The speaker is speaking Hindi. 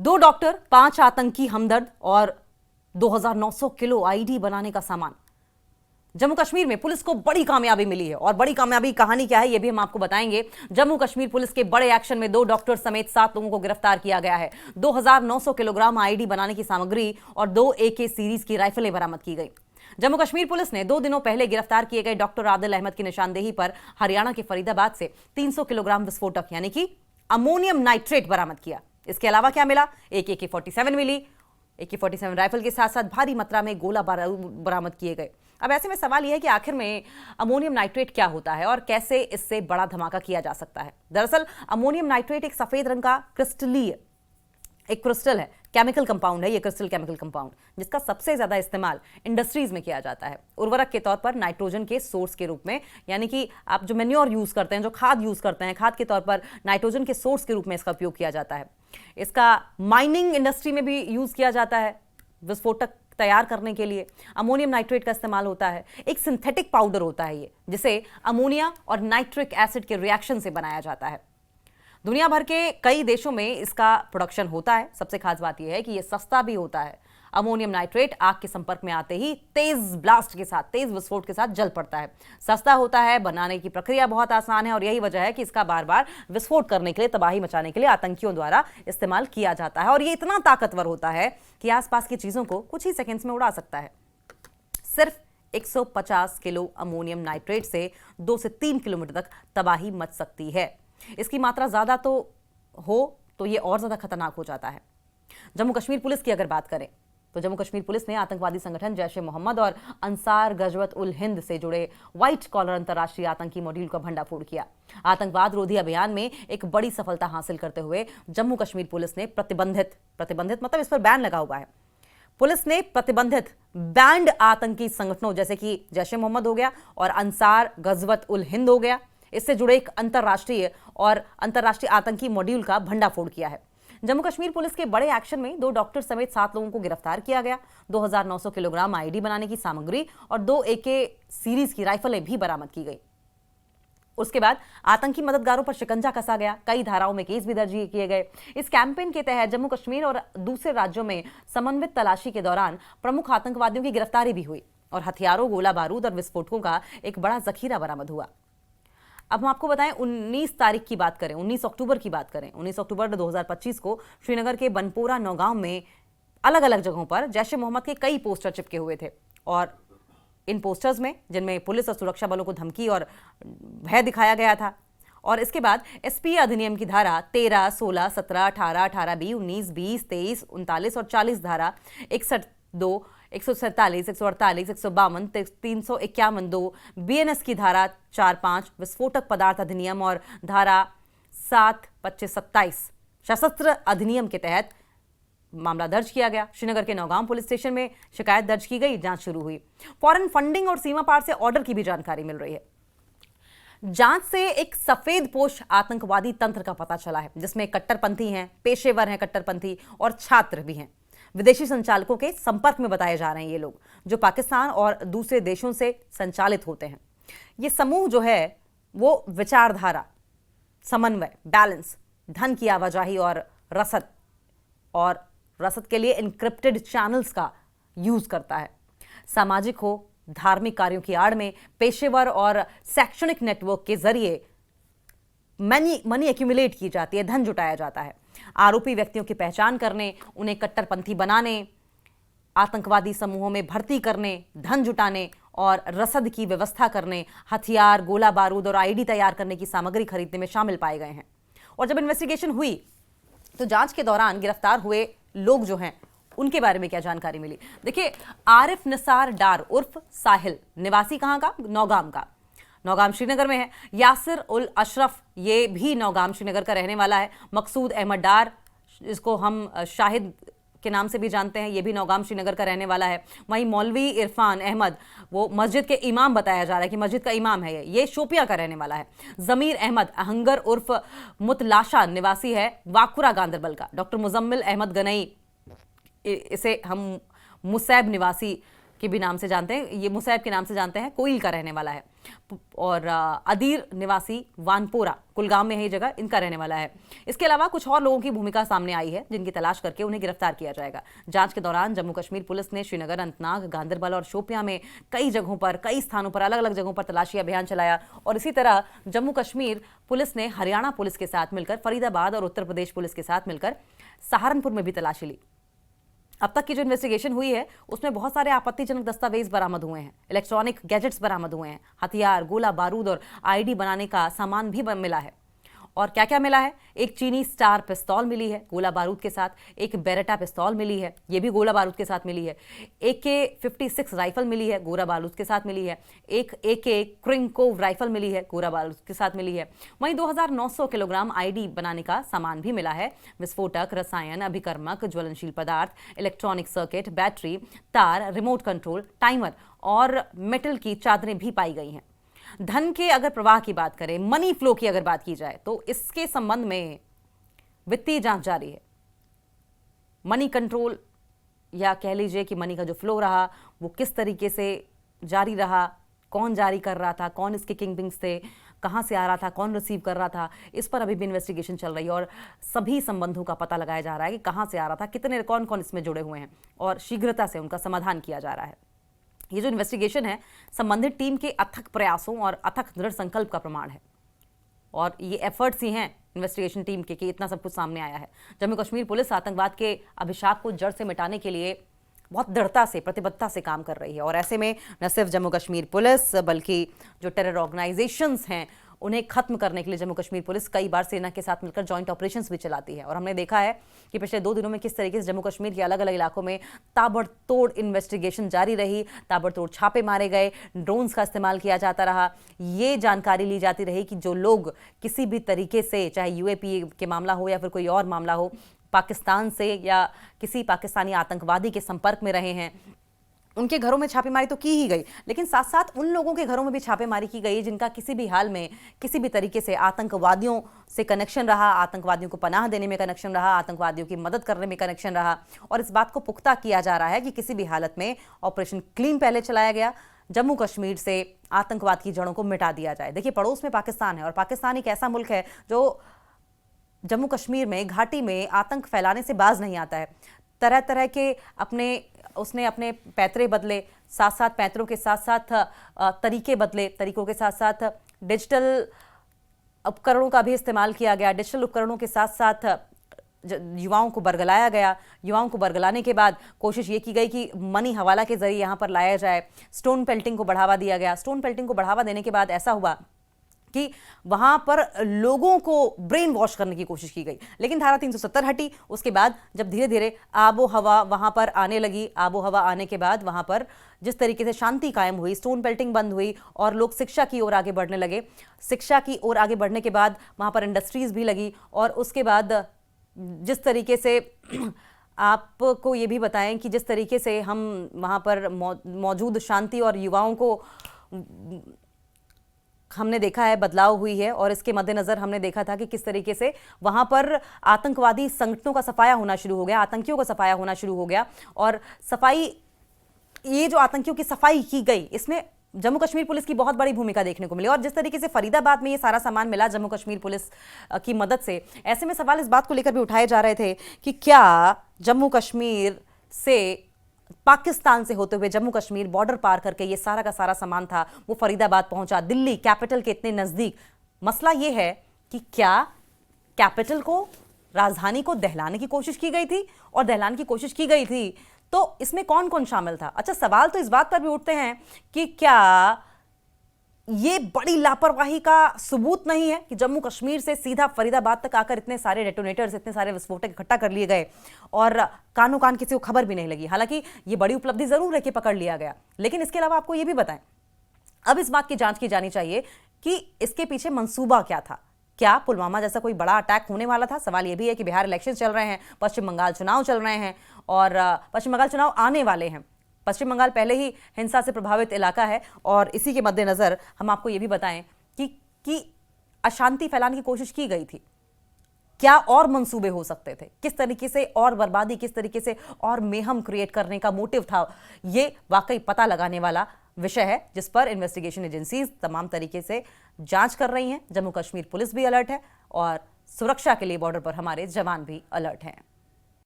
2 डॉक्टर, 5 आतंकी हमदर्द और 2900 किलो आईडी बनाने का सामान। जम्मू कश्मीर में पुलिस को बड़ी कामयाबी मिली है और बड़ी कामयाबी कहानी क्या है यह भी हम आपको बताएंगे। जम्मू कश्मीर पुलिस के बड़े एक्शन में 2 डॉक्टर समेत 7 लोगों को गिरफ्तार किया गया है। 2900 किलोग्राम आईडी बनाने की सामग्री और 2 AK सीरीज की राइफलें बरामद की गई। जम्मू कश्मीर पुलिस ने 2 दिनों पहले गिरफ्तार किए गए डॉक्टर आदिल अहमद की निशानदेही पर हरियाणा के फरीदाबाद से 300 किलोग्राम विस्फोटक यानी कि अमोनियम नाइट्रेट बरामद किया। इसके अलावा क्या मिला? एक AK-47 मिली। AK-47 राइफल के साथ साथ भारी मात्रा में गोला बारूद बरामद किए गए। अब ऐसे में सवाल यह है कि आखिर में अमोनियम नाइट्रेट क्या होता है और कैसे इससे बड़ा धमाका किया जा सकता है। दरअसल अमोनियम नाइट्रेट एक सफेद रंग का क्रिस्टल है, केमिकल कंपाउंड है। ये क्रिस्टल केमिकल कंपाउंड जिसका सबसे ज्यादा इस्तेमाल इंडस्ट्रीज में किया जाता है उर्वरक के तौर पर, नाइट्रोजन के सोर्स के रूप में। यानी कि आप जो मैन्योर यूज करते हैं, जो खाद यूज करते हैं, खाद के तौर पर नाइट्रोजन के सोर्स के रूप में इसका उपयोग किया जाता है। इसका माइनिंग इंडस्ट्री में भी यूज किया जाता है। विस्फोटक तैयार करने के लिए अमोनियम नाइट्रेट का इस्तेमाल होता है। एक सिंथेटिक पाउडर होता है ये, जिसे अमोनिया और नाइट्रिक एसिड के रिएक्शन से बनाया जाता है। दुनिया भर के कई देशों में इसका प्रोडक्शन होता है। सबसे खास बात यह है कि यह सस्ता भी होता है। अमोनियम नाइट्रेट आग के संपर्क में आते ही तेज ब्लास्ट के साथ, तेज विस्फोट के साथ जल पड़ता है। सस्ता होता है, बनाने की प्रक्रिया बहुत आसान है और यही वजह है कि इसका बार बार विस्फोट करने के लिए, तबाही मचाने के लिए आतंकियों द्वारा इस्तेमाल किया जाता है। और ये इतना ताकतवर होता है कि आसपास की चीजों को कुछ ही सेकेंड्स में उड़ा सकता है। सिर्फ 150 किलो अमोनियम नाइट्रेट से 2 से 3 किलोमीटर तक तबाही मच सकती है। इसकी मात्रा ज्यादा तो हो तो ये और ज्यादा खतरनाक हो जाता है। जम्मू कश्मीर पुलिस की अगर बात करें तो जम्मू कश्मीर पुलिस ने आतंकवादी संगठन जैश-ए-मोहम्मद और अंसार गजवत उल हिंद से जुड़े व्हाइट कॉलर अंतर्राष्ट्रीय आतंकी मॉड्यूल का भंडाफोड़ किया। आतंकवाद रोधी अभियान में एक बड़ी सफलता हासिल करते हुए जम्मू कश्मीर पुलिस ने प्रतिबंधित मतलब इस पर बैन लगा हुआ है। पुलिस ने प्रतिबंधित बैंड आतंकी संगठनों जैसे कि जैश-ए-मोहम्मद हो गया और अंसार गजवत उल हिंद हो गया, इससे जुड़े एक अंतर्राष्ट्रीय आतंकी मॉड्यूल का भंडाफोड़ किया है। जम्मू कश्मीर पुलिस के बड़े एक्शन में 2 डॉक्टर समेत 7 लोगों को गिरफ्तार किया गया। 2900 किलोग्राम आईडी बनाने की सामग्री और 2 AK सीरीज की राइफलें भी बरामद की गई। उसके बाद आतंकी मददगारों पर शिकंजा कसा गया। कई धाराओं में केस भी दर्ज किए गए। इस कैंपेन के तहत जम्मू कश्मीर और दूसरे राज्यों में समन्वित तलाशी के दौरान प्रमुख आतंकवादियों की गिरफ्तारी भी हुई और हथियारों, गोला बारूद और विस्फोटकों का एक बड़ा जखीरा बरामद हुआ। अब हम आपको बताएं 19 तारीख की बात करें, 19 अक्टूबर की बात करें। 19 अक्टूबर 2025 को श्रीनगर के बनपोरा नौगांव में अलग अलग जगहों पर जैश-ए-मोहम्मद के कई पोस्टर चिपके हुए थे और इन पोस्टर्स में, जिनमें पुलिस और सुरक्षा बलों को धमकी और भय दिखाया गया था, और इसके बाद SP अधिनियम की धारा 13, 16, 17, 18, 18B, 19, 20, 23, 39 और 40 धारा 61(2), 147, 148, 152, 351(2), BNS की धारा 4-5, विस्फोटक पदार्थ अधिनियम और धारा 7, 25, 27 सशस्त्र अधिनियम के तहत मामला दर्ज किया गया। श्रीनगर के नौगांव पुलिस स्टेशन में शिकायत दर्ज की गई, जांच शुरू हुई। फॉरेन फंडिंग और सीमा पार से ऑर्डर की भी जानकारी मिल रही है। जांच से एक सफेद पोश आतंकवादी तंत्र का पता चला है, जिसमें कट्टरपंथी हैं, पेशेवर हैं कट्टरपंथी और छात्र भी हैं। विदेशी संचालकों के संपर्क में बताए जा रहे हैं ये लोग, जो पाकिस्तान और दूसरे देशों से संचालित होते हैं। ये समूह जो है वो विचारधारा, समन्वय, बैलेंस, धन की आवाजाही और रसद के लिए इनक्रिप्टेड चैनल्स का यूज करता है। सामाजिक हो, धार्मिक कार्यों की आड़ में पेशेवर और शैक्षणिक नेटवर्क के जरिए मनी एक्यूमुलेट की जाती है, धन जुटाया जाता है। आरोपी व्यक्तियों की पहचान करने, उन्हें कट्टरपंथी बनाने, आतंकवादी समूहों में भर्ती करने, धन जुटाने और रसद की व्यवस्था करने, हथियार, गोला बारूद और आईडी तैयार करने की सामग्री खरीदने में शामिल पाए गए हैं। और जब इन्वेस्टिगेशन हुई तो जांच के दौरान गिरफ्तार हुए लोग जो हैं उनके बारे में क्या जानकारी मिली। देखिए, आरिफ निसार डार उर्फ साहिल, निवासी कहां का? नौगाम का। नौगाम श्रीनगर में है। यासिर उल अशरफ, ये भी नौगाम श्रीनगर का रहने वाला है। मकसूद अहमद डार, इसको हम शाहिद के नाम से भी जानते हैं, ये भी नौगाम श्रीनगर का रहने वाला है। वहीं मौलवी इरफान अहमद, वो मस्जिद के इमाम बताया जा रहा है कि मस्जिद का इमाम है, ये शोपिया का रहने वाला है। जमीर अहमद अहंगर उर्फ मुतलाशा, निवासी है वाकुरा गांदरबल का। डॉक्टर मुजम्मिल अहमद गनई, इसे हम मुसैब निवासी के भी नाम से जानते हैं, ये मुसैब के नाम से जानते हैं, कोइल का रहने वाला है। और अदीर निवासी वानपोरा कुलगाम में है ये जगह, इनका रहने वाला है। इसके अलावा कुछ और लोगों की भूमिका सामने आई है जिनकी तलाश करके उन्हें गिरफ्तार किया जाएगा। जांच के दौरान जम्मू कश्मीर पुलिस ने श्रीनगर, अनंतनाग, गांदरबल और शोपियां में कई जगहों पर, कई स्थानों पर, अलग अलग जगहों पर तलाशी अभियान चलाया। और इसी तरह जम्मू कश्मीर पुलिस ने हरियाणा पुलिस के साथ मिलकर, फरीदाबाद और उत्तर प्रदेश पुलिस के साथ मिलकर सहारनपुर में भी तलाशी ली। अब तक की जो इन्वेस्टिगेशन हुई है उसमें बहुत सारे आपत्तिजनक दस्तावेज बरामद हुए हैं, इलेक्ट्रॉनिक गैजेट्स बरामद हुए हैं, हथियार, गोला बारूद और आईडी बनाने का सामान भी मिला है। और क्या क्या मिला है? एक चीनी स्टार पिस्तौल मिली है गोला बारूद के साथ, एक बेरेटा पिस्तौल मिली है, ये भी गोला बारूद के साथ मिली है, AK-56 राइफल मिली है, गोला बारूद के साथ मिली है, एक AK क्रिंकोव राइफल मिली है, गोला बारूद के साथ मिली है। वहीं 2900 किलोग्राम आईडी बनाने का सामान भी मिला है। विस्फोटक, रसायन, अभिकर्मक, ज्वलनशील पदार्थ, इलेक्ट्रॉनिक सर्किट, बैटरी, तार, रिमोट कंट्रोल, टाइमर और मेटल की चादरें भी पाई गई हैं। धन के अगर प्रवाह की बात करें, मनी फ्लो की अगर बात की जाए, तो इसके संबंध में वित्तीय जांच जारी है। मनी कंट्रोल या कह लीजिए कि मनी का जो फ्लो रहा वो किस तरीके से जारी रहा, कौन जारी कर रहा था, कौन इसके किंगपिंग्स थे, कहां से आ रहा था, कौन रिसीव कर रहा था, इस पर अभी भी इन्वेस्टिगेशन चल रही है और सभी संबंधों का पता लगाया जा रहा है कि कहां से आ रहा था, कितने, कौन कौन इसमें जुड़े हुए हैं और शीघ्रता से उनका समाधान किया जा रहा है। ये जो इन्वेस्टिगेशन है संबंधित टीम के अथक प्रयासों और अथक दृढ़ संकल्प का प्रमाण है और ये एफर्ट्स ही हैं इन्वेस्टिगेशन टीम के कि इतना सब कुछ सामने आया है। जम्मू कश्मीर पुलिस आतंकवाद के अभिशाप को जड़ से मिटाने के लिए बहुत दृढ़ता से, प्रतिबद्धता से काम कर रही है और ऐसे में न सिर्फ जम्मू कश्मीर पुलिस बल्कि जो टेरर ऑर्गेनाइजेशंस हैं उन्हें खत्म करने के लिए जम्मू कश्मीर पुलिस कई बार सेना के साथ मिलकर जॉइंट ऑपरेशंस भी चलाती है। और हमने देखा है कि पिछले 2 दिनों में किस तरीके से जम्मू कश्मीर के अलग अलग इलाकों में ताबड़तोड़ इन्वेस्टिगेशन जारी रही, ताबड़तोड़ छापे मारे गए, ड्रोन्स का इस्तेमाल किया जाता रहा। ये जानकारी ली जाती रही कि जो लोग किसी भी तरीके से, चाहे UAP के मामला हो या फिर कोई और मामला हो, पाकिस्तान से या किसी पाकिस्तानी आतंकवादी के संपर्क में रहे हैं, उनके घरों में छापेमारी तो की ही गई, लेकिन साथ साथ उन लोगों के घरों में भी छापेमारी की गई जिनका किसी भी हाल में, किसी भी तरीके से आतंकवादियों से कनेक्शन रहा, आतंकवादियों को पनाह देने में कनेक्शन रहा, आतंकवादियों की मदद करने में कनेक्शन रहा। और इस बात को पुख्ता किया जा रहा है कि किसी भी हालत में ऑपरेशन क्लीन पहले चलाया गया, जम्मू कश्मीर से आतंकवाद की जड़ों को मिटा दिया जाए। देखिए, पड़ोस में पाकिस्तान है और पाकिस्तान एक ऐसा मुल्क है जो जम्मू कश्मीर में, घाटी में आतंक फैलाने से बाज नहीं आता है। तरह तरह के उसने अपने पैतरे बदले, साथ साथ पैतरों के साथ साथ तरीके बदले, तरीकों के साथ साथ डिजिटल उपकरणों का भी इस्तेमाल किया गया। डिजिटल उपकरणों के साथ साथ युवाओं को बरगलाया गया। युवाओं को बरगलाने के बाद कोशिश ये की गई कि मनी हवाला के जरिए यहाँ पर लाया जाए। स्टोन पेल्टिंग को बढ़ावा दिया गया। स्टोन पेल्टिंग को बढ़ावा देने के बाद ऐसा हुआ कि वहां पर लोगों को ब्रेन वॉश करने की कोशिश की गई, लेकिन धारा 370 हटी। उसके बाद जब धीरे धीरे आबो हवा वहां पर आने लगी, आबो हवा आने के बाद वहां पर जिस तरीके से शांति कायम हुई, स्टोन पेल्टिंग बंद हुई और लोग शिक्षा की ओर आगे बढ़ने लगे। शिक्षा की ओर आगे बढ़ने के बाद वहां पर इंडस्ट्रीज भी लगी और उसके बाद जिस तरीके से आपको ये भी बताएं कि जिस तरीके से हम वहां पर मौजूद शांति और युवाओं को हमने देखा है बदलाव हुई है और इसके मद्देनजर हमने देखा था कि किस तरीके से वहां पर आतंकवादी संगठनों का सफाया होना शुरू हो गया, आतंकियों का सफाया होना शुरू हो गया। और सफाई, ये जो आतंकियों की सफाई की गई, इसमें जम्मू कश्मीर पुलिस की बहुत बड़ी भूमिका देखने को मिली। और जिस तरीके से फरीदाबाद में ये सारा सामान मिला जम्मू कश्मीर पुलिस की मदद से, ऐसे में सवाल इस बात को लेकर भी उठाए जा रहे थे कि क्या जम्मू कश्मीर से, पाकिस्तान से होते हुए जम्मू कश्मीर बॉर्डर पार करके ये सारा का सारा सामान था वो फरीदाबाद पहुंचा, दिल्ली कैपिटल के इतने नजदीक। मसला ये है कि क्या कैपिटल को, राजधानी को दहलाने की कोशिश की गई थी, और दहलाने की कोशिश की गई थी तो इसमें कौन कौन शामिल था? अच्छा, सवाल तो इस बात पर भी उठते हैं कि क्या ये बड़ी लापरवाही का सबूत नहीं है कि जम्मू कश्मीर से सीधा फरीदाबाद तक आकर इतने सारे डेटोनेटर्स, इतने सारे विस्फोटक इकट्ठा कर लिए गए और कानो कान किसी को खबर भी नहीं लगी। हालांकि ये बड़ी उपलब्धि जरूर है कि पकड़ लिया गया, लेकिन इसके अलावा आपको ये भी बताएं, अब इस बात की जांच की जानी चाहिए कि इसके पीछे मंसूबा क्या था। क्या पुलवामा जैसा कोई बड़ा अटैक होने वाला था? सवाल यह भी है कि बिहार इलेक्शन चल रहे हैं, पश्चिम बंगाल चुनाव चल रहे हैं और पश्चिम बंगाल चुनाव आने वाले हैं। पश्चिम बंगाल पहले ही हिंसा से प्रभावित इलाका है और इसी के मद्देनजर हम आपको ये भी बताएं कि अशांति फैलाने की कोशिश की गई थी। क्या और मंसूबे हो सकते थे, किस तरीके से और बर्बादी, किस तरीके से और मेहम क्रिएट करने का मोटिव था, ये वाकई पता लगाने वाला विषय है, जिस पर इन्वेस्टिगेशन एजेंसीज तमाम तरीके से जांच कर रही हैं। जम्मू कश्मीर पुलिस भी अलर्ट है और सुरक्षा के लिए बॉर्डर पर हमारे जवान भी अलर्ट हैं।